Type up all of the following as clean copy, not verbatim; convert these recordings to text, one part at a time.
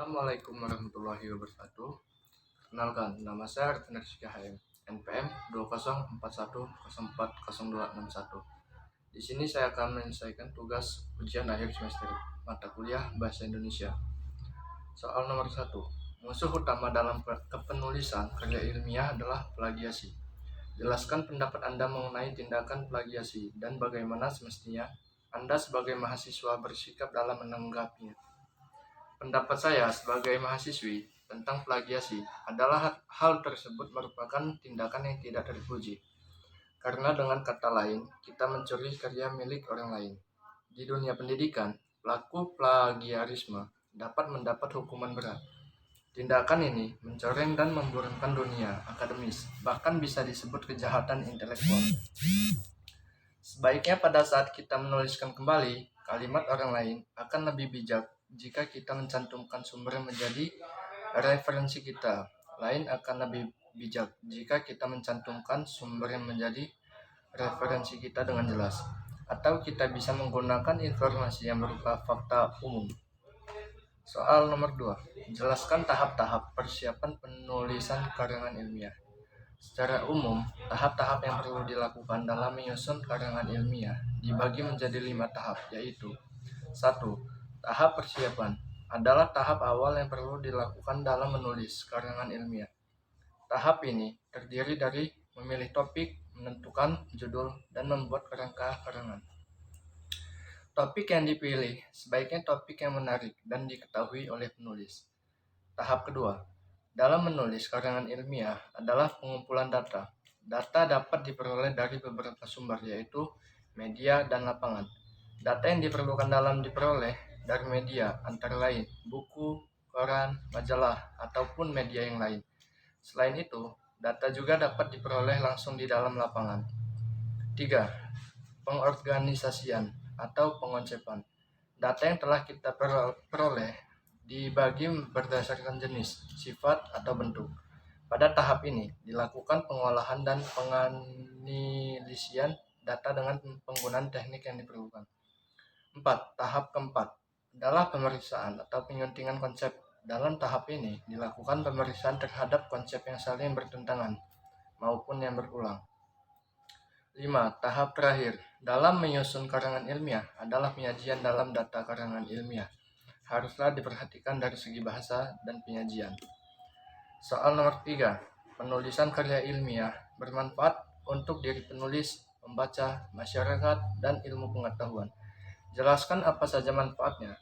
Assalamualaikum warahmatullahi wabarakatuh. Kenalkan, nama saya Arifin HM, NPM 2041040261. Di sini saya akan menyelesaikan tugas ujian akhir semester mata kuliah Bahasa Indonesia. Soal nomor 1. Musuh utama dalam kepenulisan karya ilmiah adalah plagiasi. Jelaskan pendapat Anda mengenai tindakan plagiasi dan bagaimana semestinya Anda sebagai mahasiswa bersikap dalam menanggapinya. Pendapat saya sebagai mahasiswi tentang plagiasi adalah hal tersebut merupakan tindakan yang tidak terpuji. Karena dengan kata lain, kita mencuri karya milik orang lain. Di dunia pendidikan, pelaku plagiarisme dapat mendapat hukuman berat. Tindakan ini mencoreng dan memburukkan dunia akademis, bahkan bisa disebut kejahatan intelektual. Sebaiknya pada saat kita menuliskan kembali kalimat orang lain akan lebih bijak jika kita mencantumkan sumber yang menjadi referensi kita. Lain akan lebih bijak jika kita mencantumkan sumber yang menjadi referensi kita dengan jelas. Atau kita bisa menggunakan informasi yang berupa fakta umum. Soal nomor 2. Jelaskan tahap-tahap persiapan penulisan karangan ilmiah. Secara umum, tahap-tahap yang perlu dilakukan dalam menyusun karangan ilmiah dibagi menjadi 5 tahap, yaitu 1. Tahap persiapan adalah tahap awal yang perlu dilakukan dalam menulis karangan ilmiah. Tahap ini terdiri dari memilih topik, menentukan judul, dan membuat kerangka karangan. Topik yang dipilih sebaiknya topik yang menarik dan diketahui oleh penulis. Tahap kedua, dalam menulis karangan ilmiah adalah pengumpulan data. Data dapat diperoleh dari beberapa sumber, yaitu media dan lapangan. Data yang diperlukan dalam diperoleh dari media antara lain buku, koran, majalah, ataupun media yang lain. Selain itu, data juga dapat diperoleh langsung di dalam lapangan. 3. Pengorganisasian atau pengonsepan. Data yang telah kita peroleh dibagi berdasarkan jenis, sifat, atau bentuk. Pada tahap ini dilakukan pengolahan dan penganalisian data dengan penggunaan teknik yang diperlukan. 4. Tahap keempat adalah pemeriksaan atau penyuntingan konsep. Dalam tahap ini dilakukan pemeriksaan terhadap konsep yang saling bertentangan maupun yang berulang. 5. Tahap terakhir dalam menyusun karangan ilmiah adalah penyajian dalam data karangan ilmiah. Haruslah diperhatikan dari segi bahasa dan penyajian. Soal nomor 3. Penulisan karya ilmiah bermanfaat untuk diri penulis, pembaca, masyarakat, dan ilmu pengetahuan. Jelaskan apa saja manfaatnya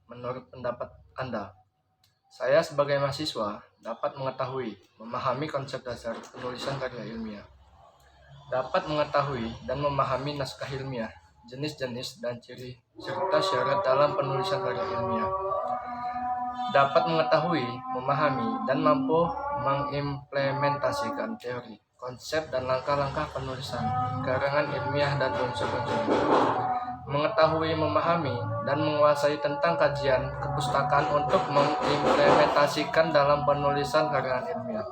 menurut pendapat Anda. Saya sebagai mahasiswa dapat mengetahui, memahami konsep dasar penulisan karya ilmiah. Dapat mengetahui dan memahami naskah ilmiah, jenis-jenis dan ciri serta syarat dalam penulisan karya ilmiah. Dapat mengetahui, memahami, dan mampu mengimplementasikan teori, konsep, dan langkah-langkah penulisan karangan ilmiah dan unsur-unsurnya. Mengetahui, memahami, dan menguasai tentang kajian kepustakaan untuk mengimplementasikan dalam penulisan karangan ilmiah.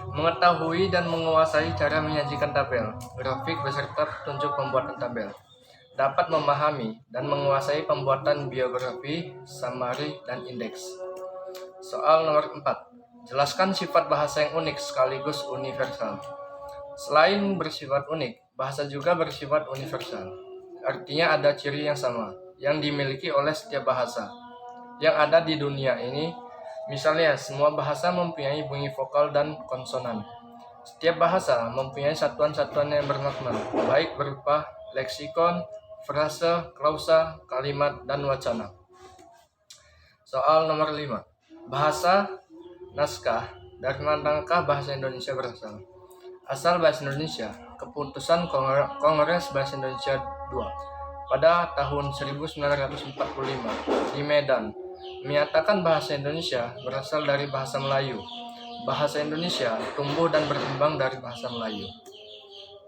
Mengetahui dan menguasai cara menyajikan tabel, grafik beserta petunjuk pembuatan tabel. Dapat memahami dan menguasai pembuatan biografi, summary, dan indeks. Soal nomor 4. Jelaskan sifat bahasa yang unik sekaligus universal. Selain bersifat unik, bahasa juga bersifat universal. Artinya ada ciri yang sama, yang dimiliki oleh setiap bahasa yang ada di dunia ini. Misalnya, semua bahasa mempunyai bunyi vokal dan konsonan. Setiap bahasa mempunyai satuan-satuan yang bermakna, baik berupa leksikon, frase, klausa, kalimat, dan wacana. Soal nomor 5. Bahasa naskah. Dari manakah bahasa Indonesia berasal? Asal bahasa Indonesia, Keputusan Kongres Bahasa Indonesia II pada tahun 1945 di Medan menyatakan bahasa Indonesia berasal dari bahasa Melayu. Bahasa Indonesia tumbuh dan berkembang dari bahasa Melayu.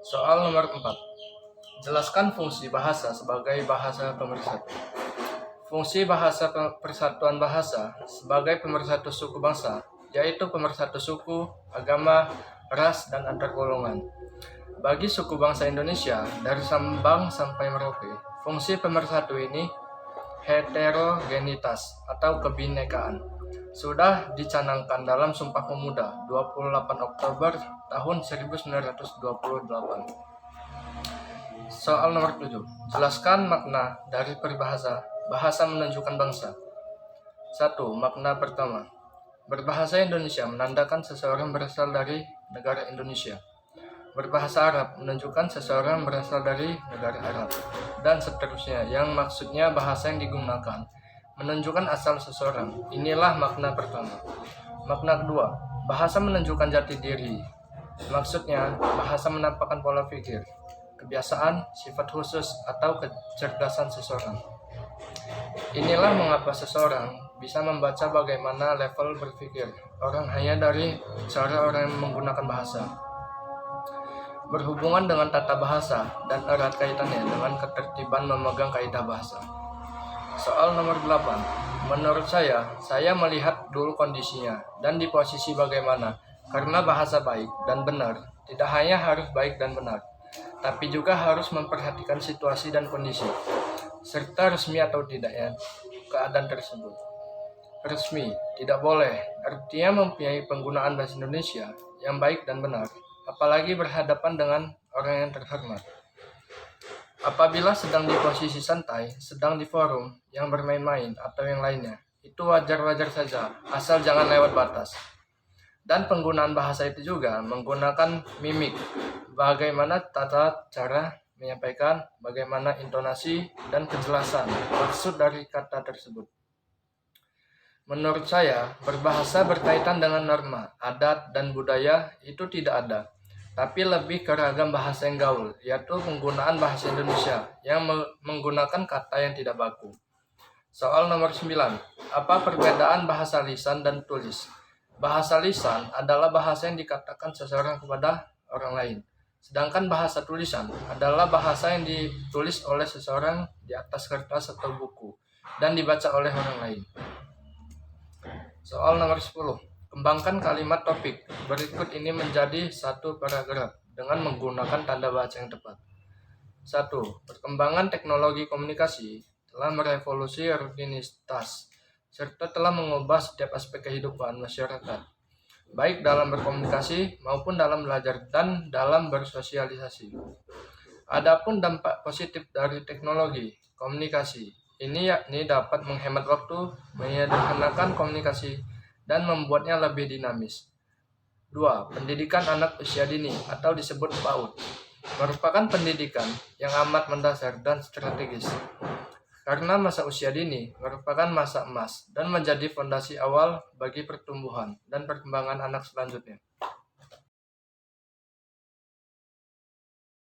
Soal nomor 4. Jelaskan fungsi bahasa sebagai bahasa pemersatu. Fungsi bahasa persatuan bahasa sebagai pemersatu suku bangsa, yaitu pemersatu suku, agama, ras, dan antar golongan. Bagi suku bangsa Indonesia, dari Sabang sampai Merauke, fungsi pemersatu ini heterogenitas atau kebinekaan sudah dicanangkan dalam Sumpah Pemuda 28 Oktober tahun 1928. Soal nomor 7. Jelaskan makna dari peribahasa bahasa menunjukkan bangsa. 1. Makna pertama. Berbahasa Indonesia menandakan seseorang berasal dari negara Indonesia. Berbahasa Arab menunjukkan seseorang berasal dari negara Arab. Dan seterusnya, yang maksudnya bahasa yang digunakan menunjukkan asal seseorang. Inilah makna pertama. Makna kedua. Bahasa menunjukkan jati diri. Maksudnya, bahasa menampakkan pola pikir, kebiasaan, sifat khusus, atau kecerdasan seseorang. Inilah mengapa seseorang bisa membaca bagaimana level berpikir orang hanya dari cara orang yang menggunakan bahasa. Berhubungan dengan tata bahasa dan erat kaitannya dengan ketertiban memegang kaidah bahasa. Soal nomor 8. Menurut saya melihat dulu kondisinya dan di posisi bagaimana, karena bahasa baik dan benar tidak hanya harus baik dan benar, tapi juga harus memperhatikan situasi dan kondisi, serta resmi atau tidaknya keadaan tersebut. Resmi, tidak boleh, artinya mempunyai penggunaan bahasa Indonesia yang baik dan benar, apalagi berhadapan dengan orang yang terhormat. Apabila sedang di posisi santai, sedang di forum yang bermain-main atau yang lainnya, itu wajar-wajar saja, asal jangan lewat batas. Dan penggunaan bahasa itu juga menggunakan mimik, bagaimana tata cara menyampaikan, bagaimana intonasi dan kejelasan maksud dari kata tersebut. Menurut saya, berbahasa berkaitan dengan norma, adat, dan budaya itu tidak ada, tapi lebih ke ragam bahasa yang gaul, yaitu penggunaan bahasa Indonesia yang menggunakan kata yang tidak baku. Soal nomor 9. Apa perbedaan bahasa lisan dan tulis? Bahasa lisan adalah bahasa yang dikatakan seseorang kepada orang lain. Sedangkan bahasa tulisan adalah bahasa yang ditulis oleh seseorang di atas kertas atau buku dan dibaca oleh orang lain. Soal nomor 10. Kembangkan kalimat topik. Berikut ini menjadi satu paragraf dengan menggunakan tanda baca yang tepat. 1. Perkembangan teknologi komunikasi telah merevolusi rutinitas serta telah mengubah setiap aspek kehidupan masyarakat, baik dalam berkomunikasi maupun dalam belajar dan dalam bersosialisasi. Adapun dampak positif dari teknologi komunikasi ini yakni dapat menghemat waktu, menyederhanakan komunikasi, dan membuatnya lebih dinamis. 2. Pendidikan anak usia dini atau disebut PAUD merupakan pendidikan yang amat mendasar dan strategis. Karena masa usia dini merupakan masa emas dan menjadi fondasi awal bagi pertumbuhan dan perkembangan anak selanjutnya.